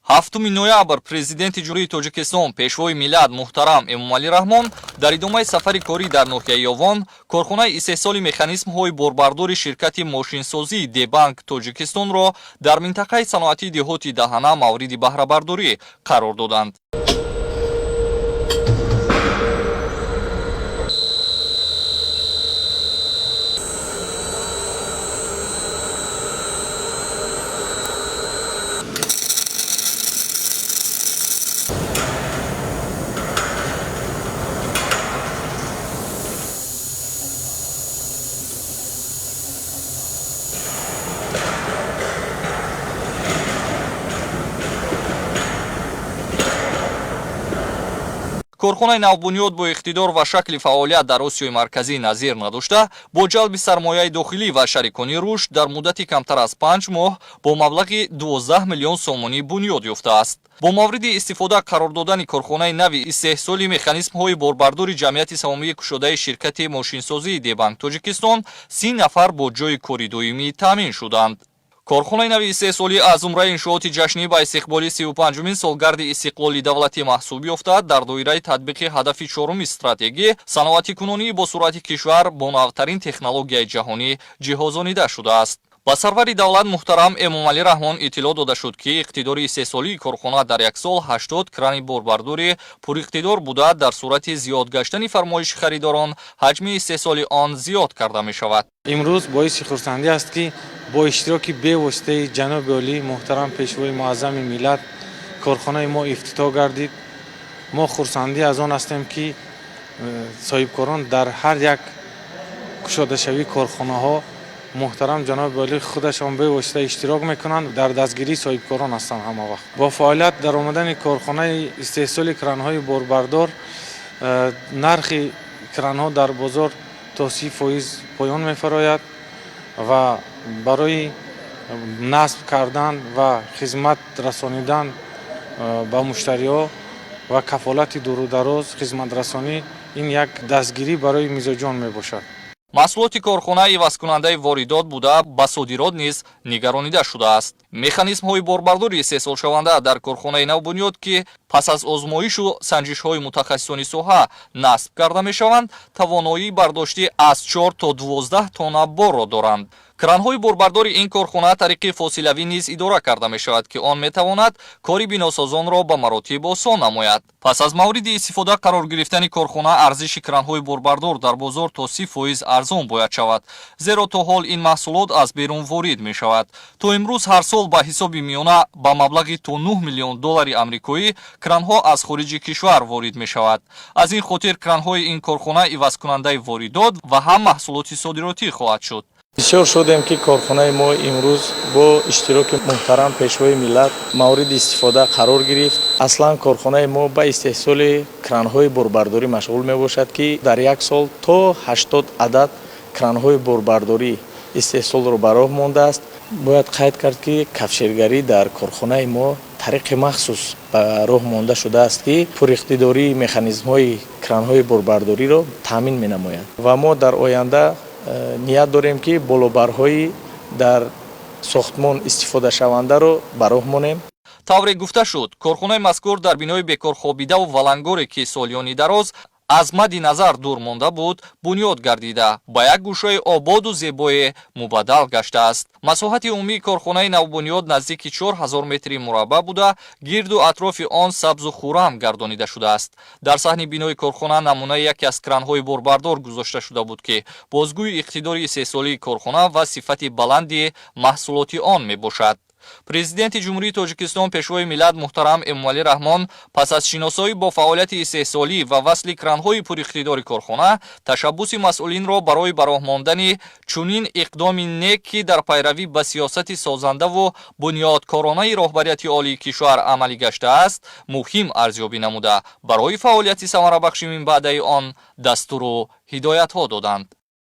7 ноябр президенти ҷумҳурии Тоҷикистон пешвои миллат муҳтарам Эмомалӣ Раҳмон дар идомаи сафари корӣ дар ноҳияи Ёвон корхонаи истеҳсоли механизмҳои борбардори ширкати мошинсозии Дебанк Тоҷикистонро дар минтақаи саноатии деҳоти Даҳана мавриди баҳрабардорӣ қарор доданд. корхонаи навбунёд бо иқтидор ва шакли фаъолият дар Осиёи марказӣ назир надошта, бо ҷалби сармояи дохилӣ ва шарикони рушд дар муддати камтар аз 5 моҳ бо маблағи 12 миллион сомонӣ бунёд ёфтааст. бо мавриди истифода қарор додани корхонаи нави истеҳсоли механизмҳои борбардори ҷамъияти саҳомии кушодаи ширкати мошинсозии Дебанк Тоҷикистон 30 нафар бо ҷои кори доимӣ таъмин шуданд. корхонаи нави истеҳсолӣ аз умраи иншооти ҷашнӣ ба истиқболи 35-умин солгарди истиқлоли давлатӣ маҳсуб ёфта, дар доираи татбиқи ҳадафи 4-уми стратегӣ саноатикунонии бо суръати кишвар бо навтарин технологияи ҷаҳонӣ ҷиҳозонида шудааст. ба сарвари давлат муҳтарам Эмомалӣ Раҳмон иттилоъ дода шуд, ки иқтидори истеҳсолии корхона дар як сол 80 крани борбардори пуриқтидор буда, дар сурати зиёд гаштани фармоиши харидорон ҳаҷми истеҳсоли он зиёд карда мешавад. имрӯз боиси хурсандӣ аст, ки бо иштироки бевоситаи ҷаноби олии муҳтарам пешвои муаззами миллат корхонаи мо ифтитоҳ гардид. мо хурсандӣ аз он ҳастем, ки соҳибкорон дар ҳар як кушодашавии корхонаҳо муҳтарам ҷаноби олӣ худашон бевосита иштирок мекунанд, дар дастгирии соҳибкорон ҳастанд ҳама вақт. бо фаъолият дар омадани корхонаи истеҳсоли кранҳои борбардор нархи кранҳо дар бозор то 30% поён мефарояд ва барои насб кардан ва хизмат расонидан ба муштариҳо ва кафолати дурудароз хизматрасонӣ ин як дастгирӣ барои мизоҷон мебошад. маҳсулоти корхона ивазкунандаи воридот буда ба содирот низ нигаронида шудааст. механизмҳои борбардори истеҳсолшаванда дар корхонаи навбунёд, ки пас аз озмоишу санҷишҳои мутахассисони соҳа насб карда мешаванд, тавоноии бардошти аз 4 то 12 тонна борро доранд. кранҳои борбардори ин корхона тариқи фосилавӣ низ идора карда мешавад, ки он метавонад кори биносозонро ба маротиб осон намояд. пас аз мавриди истифода қарор гирифтани корхона, арзиши кранҳои борбардор дар бозор то 30% арзон бояд шавад, зеро то ҳол ин маҳсулот аз берун ворид мешавад. то имрӯз ҳар сол ба ҳисоби миёна ба маблағи то 9 миллион доллари амрикоӣ кранҳо аз хориҷи кишвар ворид мешавад. аз ин хотир кранҳои ин корхона ивазкунандаи воридот ва ҳам маҳсулоти содиротӣ хоҳад шуд. бисёр шудем, ки корхонаи мо имрӯз бо иштироки муҳтарам пешвои миллат мавриди истифода қарор гирифт. аслан корхонаи мо ба истеҳсоли кранҳои борбардорӣ машғул мебошад, ки дар як сол то 80 адад кранҳои борбардорӣ истеҳсолро ба роҳ мондааст. бояд қайд кард, ки кафшергарӣ дар корхонаи мо тариқи махсус ба роҳ монда шудааст, ки пуриқтидории механизмҳои кранҳои борбардориро таъмин менамояд ва мо дар оянда ният дорем, ки болобарҳои дар сохтмон истифодашавандаро ба роҳ монем. тавре гуфта шуд, корхонаи мазкур дар бинои бекорхобидаву валангоре, ки солиёни дароз аз мадди назар дур монда буд, бунёд гардида ба як гӯшаи ободу зебое мубаддал гаштааст. масоҳати умумии корхонаи навбунёд наздики 4000 метри мураббаъ буда, гирду атрофи он сабзу хурам гардонида шудааст. дар саҳни бинои корхона намунаи яке аз кранҳои борбардор гузошта шуда буд, ки бозгӯи иқтидори истеҳсолии корхона ва сифати баланди маҳсулоти он мебошад. президенти ҷумҳурии Тоҷикистон пешвои миллат муҳтарам Эмомалӣ Раҳмон пас аз шиносоӣ бо фаъолияти истеҳсолӣ ва васли кранҳои пуриқтидори корхона, ташаббуси масъулинро барои ба роҳ мондани чунин иқдоми нек, ки дар пайравӣ ба сиёсати созандаву бунёдкоронаи роҳбарияти олии кишвар амалӣ гаштааст, муҳим арзёбӣ намуда, барои фаъолияти самарабахши минбаъдаи он дастуру ҳидоятҳо доданд.